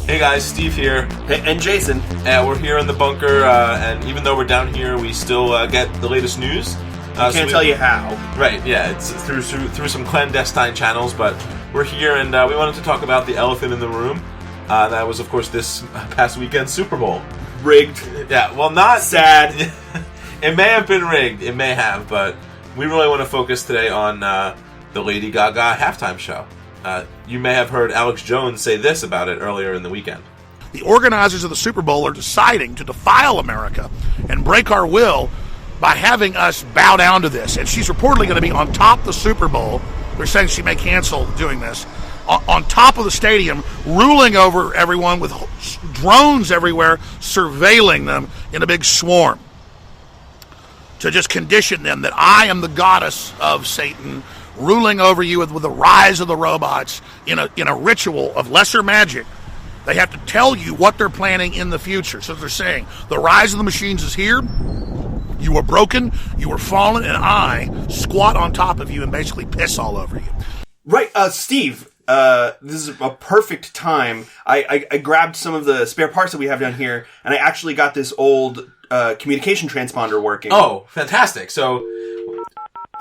Hey guys, Steve here. Hey, and Jason. We're here in the bunker, and even though we're down here, we still get the latest news. Can't tell you how. Right, yeah, it's through some clandestine channels, but we're here, and we wanted to talk about the elephant in the room. That was, of course, this past weekend's Super Bowl. Rigged. Yeah, well, not... Sad. It may have been rigged, it may have, but we really want to focus today on the Lady Gaga halftime show. You may have heard Alex Jones say this about it earlier in the weekend. The organizers of the Super Bowl are deciding to defile America and break our will by having us bow down to this. And she's reportedly going to be on top of the Super Bowl. They're saying she may cancel doing this. On top of the stadium, ruling over everyone with drones everywhere, surveilling them in a big swarm. To just condition them that I am the goddess of Satan, ruling over you with the rise of the robots in a ritual of lesser magic. They have to tell you what they're planning in the future. So they're saying, the rise of the machines is here, you are broken, you are fallen, and I squat on top of you and basically piss all over you. Right, Steve, this is a perfect time. I grabbed some of the spare parts that we have down here, and I actually got this old communication transponder working. Oh, fantastic. So...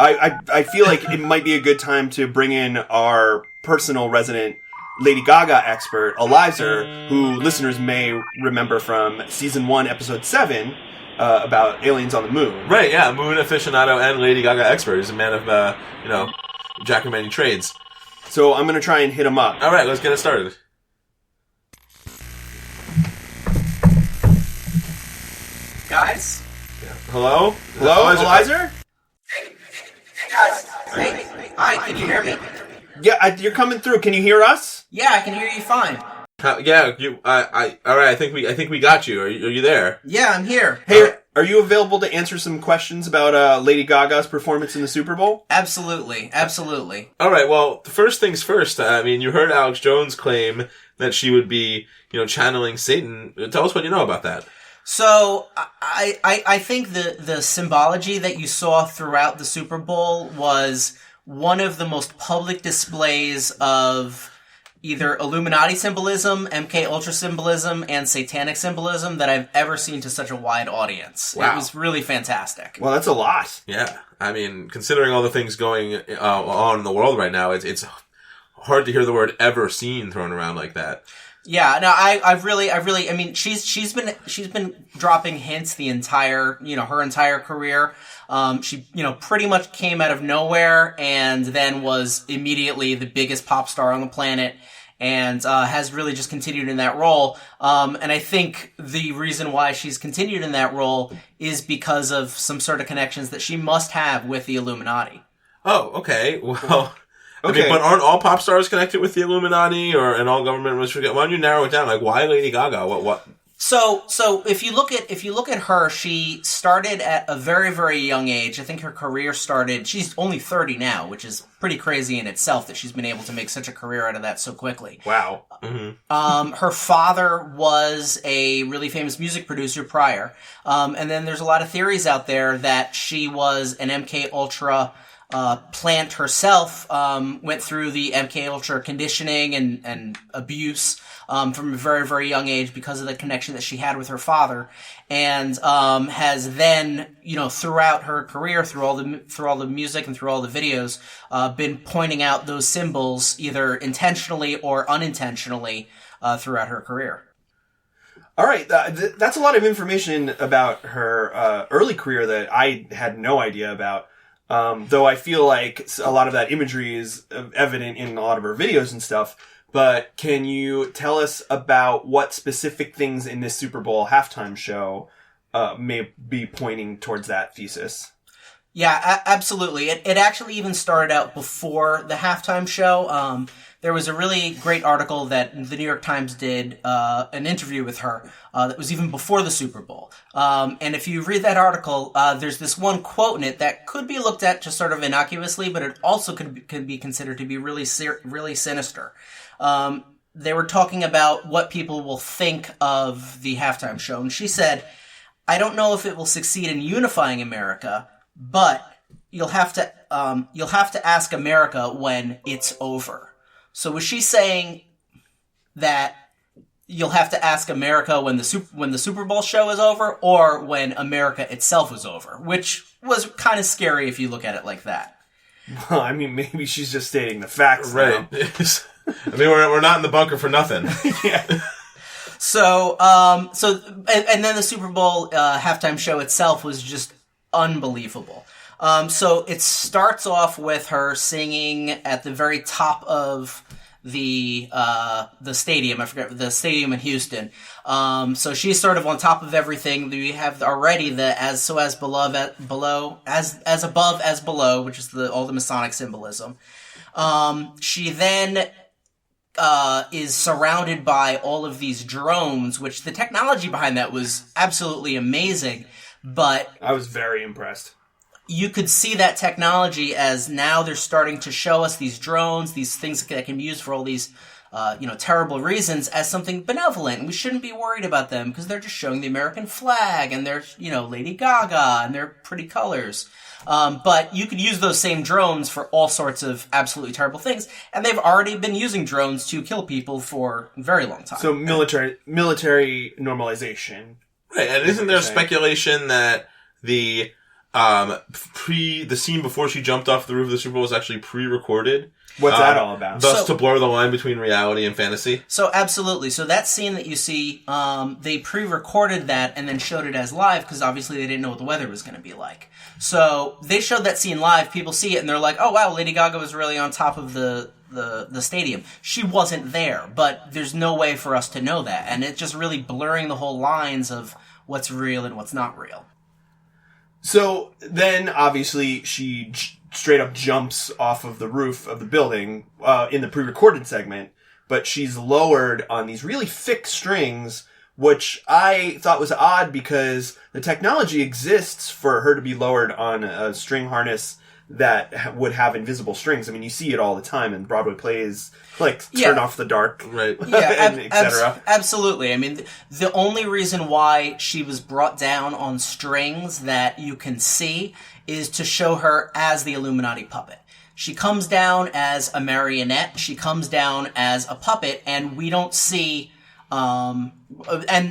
I feel like it might be a good time to bring in our personal resident Lady Gaga expert, Eliezer, who listeners may remember from Season 1, Episode 7, about aliens on the moon. Right, yeah, moon aficionado and Lady Gaga expert. He's a man of, jack of many trades. So I'm going to try and hit him up. All right, let's get it started. Guys? Yeah. Hello? Hello, Eliezer? Guys, hey, hi, can you hear me? Yeah, you're coming through. Can you hear us? Yeah, I can hear you fine. Yeah, you. All right. I think we got you. Are you there? Yeah, I'm here. Hey, are you available to answer some questions about Lady Gaga's performance in the Super Bowl? Absolutely. All right. Well, first things first. I mean, you heard Alex Jones claim that she would be, channeling Satan. Tell us what you know about that. So, I think the symbology that you saw throughout the Super Bowl was one of the most public displays of either Illuminati symbolism, MK Ultra symbolism, and satanic symbolism that I've ever seen to such a wide audience. Wow. It was really fantastic. Well, that's a lot. Yeah. I mean, considering all the things going on in the world right now, it's hard to hear the word "ever seen" thrown around like that. Yeah, no, I mean, she's been dropping hints the entire, her entire career. She, pretty much came out of nowhere and then was immediately the biggest pop star on the planet and, has really just continued in that role. And I think the reason why she's continued in that role is because of some sort of connections that she must have with the Illuminati. Oh, okay. Well... Okay. I mean, but aren't all pop stars connected with the Illuminati and all government? Why don't you narrow it down? Like, why Lady Gaga? What? So if you look at her, she started at a very, very young age. I think her career started. She's only 30 now, which is pretty crazy in itself that she's been able to make such a career out of that so quickly. Wow. Mm-hmm. Her father was a really famous music producer prior, and then there's a lot of theories out there that she was an MK Ultra plant herself, went through the MK Ultra conditioning and abuse from a very, very young age because of the connection that she had with her father, and has then, throughout her career, through all the music and through all the videos, been pointing out those symbols either intentionally or unintentionally throughout her career. All right, that's a lot of information about her early career that I had no idea about. Though I feel like a lot of that imagery is evident in a lot of her videos and stuff. But can you tell us about what specific things in this Super Bowl halftime show may be pointing towards that thesis? Yeah, absolutely. It actually even started out before the halftime show. There was a really great article that the New York Times did, an interview with her, that was even before the Super Bowl. And if you read that article, there's this one quote in it that could be looked at just sort of innocuously, but it also could be considered to be really sinister. They were talking about what people will think of the halftime show, and she said, "I don't know if it will succeed in unifying America, but you'll have to ask America when it's over." So was she saying that, you'll have to ask America when the Super Bowl show is over, or when America itself was over, which was kind of scary if you look at it like that. Well, I mean, maybe she's just stating the facts, right? I mean, we're not in the bunker for nothing. Yeah. So and then the Super Bowl halftime show itself was just unbelievable. So it starts off with her singing at the very top of the stadium. I forget the stadium in Houston. So she's sort of on top of everything. We have already the as above as below, which is all the Masonic symbolism. She then is surrounded by all of these drones, which the technology behind that was absolutely amazing. But I was very impressed. You could see that technology as now they're starting to show us these drones, these things that can be used for all these, terrible reasons, as something benevolent. And we shouldn't be worried about them because they're just showing the American flag and they're, Lady Gaga and they're pretty colors. But you could use those same drones for all sorts of absolutely terrible things. And they've already been using drones to kill people for a very long time. So military normalization. Right, and isn't there speculation that the scene before she jumped off the roof of the Super Bowl was actually pre-recorded? What's that all about? Thus to blur the line between reality and fantasy? So absolutely. So that scene that you see, they pre-recorded that and then showed it as live because obviously they didn't know what the weather was going to be like. So they showed that scene live, people see it and they're like, oh wow, Lady Gaga was really on top of the stadium. She wasn't there, but there's no way for us to know that. And it's just really blurring the whole lines of what's real and what's not real. So then, obviously, she straight up jumps off of the roof of the building in the pre-recorded segment, but she's lowered on these really thick strings, which I thought was odd because the technology exists for her to be lowered on a string harness that would have invisible strings. I mean, you see it all the time in Broadway plays, like Turn Off the Dark, right? Yeah, and etc. Absolutely. I mean, the only reason why she was brought down on strings that you can see is to show her as the Illuminati puppet. She comes down as a marionette. She comes down as a puppet, and we don't see. And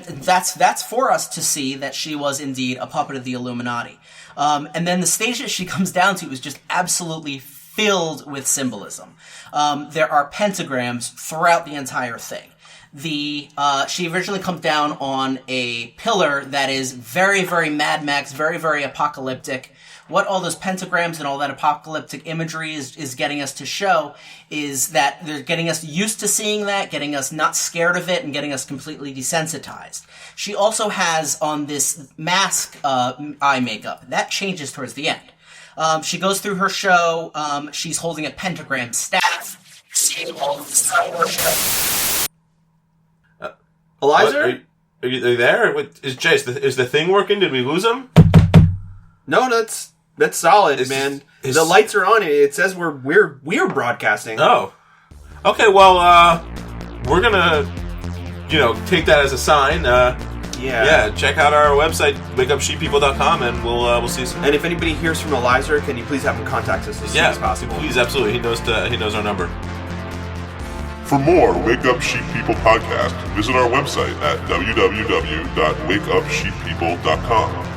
that's for us to see that she was indeed a puppet of the Illuminati. And then the stage that she comes down to is just absolutely filled with symbolism. There are pentagrams throughout the entire thing. She originally comes down on a pillar that is very, very Mad Max, very, very apocalyptic. What all those pentagrams and all that apocalyptic imagery is getting us to show is that they're getting us used to seeing that, getting us not scared of it, and getting us completely desensitized. She also has on this mask eye makeup. That changes towards the end. She goes through her show. She's holding a pentagram staff. Seeing all of this Eliezer? Are you there? Is the thing working? Did we lose him? No, that's solid, man. The lights are on. It says we're broadcasting. Oh, okay. Well, we're gonna, take that as a sign. Yeah. Check out our website, wakeupsheeppeople.com, and we'll see you soon. And if anybody hears from Eliezer, can you please have him contact us as soon as possible? Please, absolutely. He knows our number. For more Wake Up Sheep People podcast, visit our website at www.wakeupsheeppeople.com.